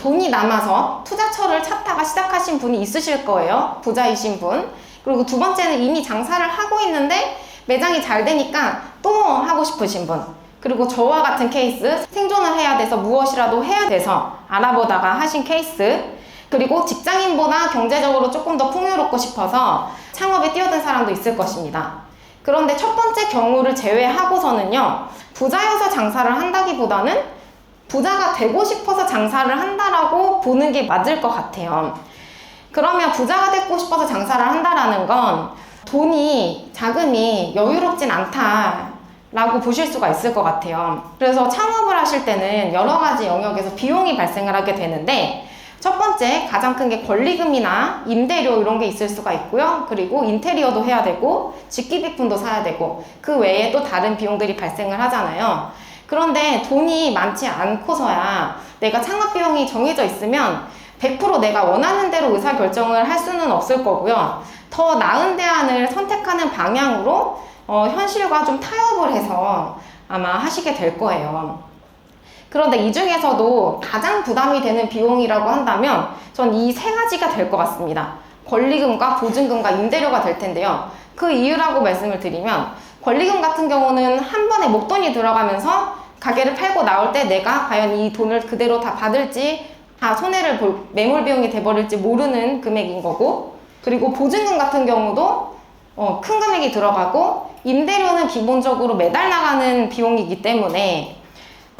돈이 남아서 투자처를 찾다가 시작하신 분이 있으실 거예요. 부자이신 분. 그리고 두 번째는 이미 장사를 하고 있는데 매장이 잘 되니까 또 하고 싶으신 분. 그리고 저와 같은 케이스, 생존을 해야 돼서 무엇이라도 해야 돼서 알아보다가 하신 케이스. 그리고 직장인보다 경제적으로 조금 더 풍요롭고 싶어서 창업에 뛰어든 사람도 있을 것입니다. 그런데 첫 번째 경우를 제외하고서는요, 부자여서 장사를 한다기보다는 부자가 되고 싶어서 장사를 한다라고 보는 게 맞을 것 같아요. 그러면 부자가 되고 싶어서 장사를 한다라는 건 돈이, 자금이 여유롭진 않다라고 보실 수가 있을 것 같아요. 그래서 창업을 하실 때는 여러 가지 영역에서 비용이 발생을 하게 되는데, 첫 번째 가장 큰 게 권리금이나 임대료 이런 게 있을 수가 있고요. 그리고 인테리어도 해야 되고 직기비품도 사야 되고 그 외에 또 다른 비용들이 발생을 하잖아요. 그런데 돈이 많지 않고서야 내가 창업 비용이 정해져 있으면 100% 내가 원하는 대로 의사결정을 할 수는 없을 거고요. 더 나은 대안을 선택하는 방향으로 현실과 좀 타협을 해서 아마 하시게 될 거예요. 그런데 이 중에서도 가장 부담이 되는 비용이라고 한다면 전 이 세 가지가 될 것 같습니다. 권리금과 보증금과 임대료가 될 텐데요. 그 이유라고 말씀을 드리면, 권리금 같은 경우는 한 번에 목돈이 들어가면서 가게를 팔고 나올 때 내가 과연 이 돈을 그대로 다 받을지, 다 손해를 볼 매몰 비용이 돼버릴지 모르는 금액인 거고, 그리고 보증금 같은 경우도 큰 금액이 들어가고, 임대료는 기본적으로 매달 나가는 비용이기 때문에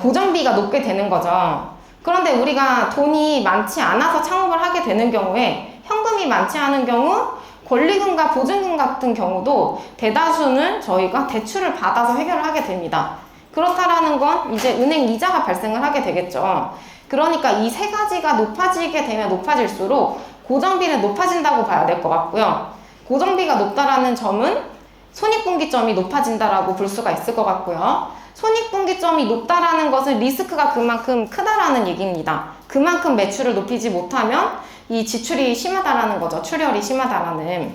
고정비가 높게 되는 거죠. 그런데 우리가 돈이 많지 않아서 창업을 하게 되는 경우에, 현금이 많지 않은 경우 권리금과 보증금 같은 경우도 대다수는 저희가 대출을 받아서 해결을 하게 됩니다. 그렇다라는 건 이제 은행 이자가 발생을 하게 되겠죠. 그러니까 이 세 가지가 높아지게 되면 높아질수록 고정비는 높아진다고 봐야 될 것 같고요. 고정비가 높다라는 점은 손익분기점이 높아진다라고 볼 수가 있을 것 같고요. 손익분기점이 높다라는 것은 리스크가 그만큼 크다라는 얘기입니다. 그만큼 매출을 높이지 못하면 이 지출이 심하다라는 거죠. 출혈이 심하다라는.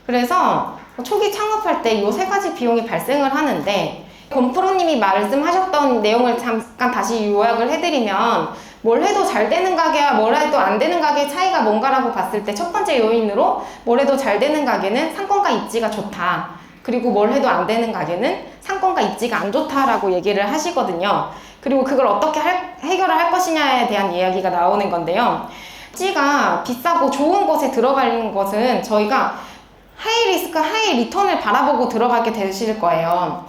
그래서 초기 창업할 때 이 세 가지 비용이 발생을 하는데, 권프로님이 말씀하셨던 내용을 잠깐 다시 요약을 해드리면, 뭘 해도 잘 되는 가게와 뭘 해도 안 되는 가게의 차이가 뭔가라고 봤을 때 첫 번째 요인으로 뭘 해도 잘 되는 가게는 상권과 입지가 좋다. 그리고 뭘 해도 안 되는 가게는 상권과 입지가 안 좋다라고 얘기를 하시거든요. 그리고 그걸 어떻게 해결을 할 것이냐에 대한 이야기가 나오는 건데요. 입지가 비싸고 좋은 곳에 들어가는 것은 저희가 하이 리스크, 하이 리턴을 바라보고 들어가게 되실 거예요.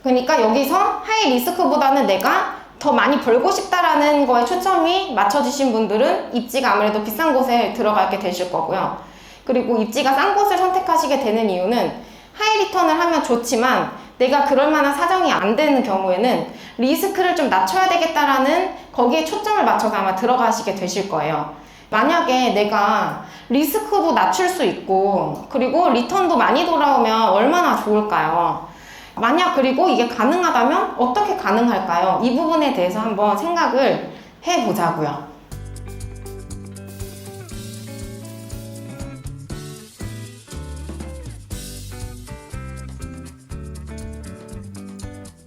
그러니까 여기서 하이 리스크보다는 내가 더 많이 벌고 싶다라는 거에 초점이 맞춰지신 분들은 입지가 아무래도 비싼 곳에 들어가게 되실 거고요. 그리고 입지가 싼 곳을 선택하시게 되는 이유는 하이 리턴을 하면 좋지만 내가 그럴 만한 사정이 안 되는 경우에는 리스크를 좀 낮춰야 되겠다라는 거기에 초점을 맞춰서 아마 들어가시게 되실 거예요. 만약에 내가 리스크도 낮출 수 있고 그리고 리턴도 많이 돌아오면 얼마나 좋을까요? 만약 그리고 이게 가능하다면 어떻게 가능할까요? 이 부분에 대해서 한번 생각을 해보자고요.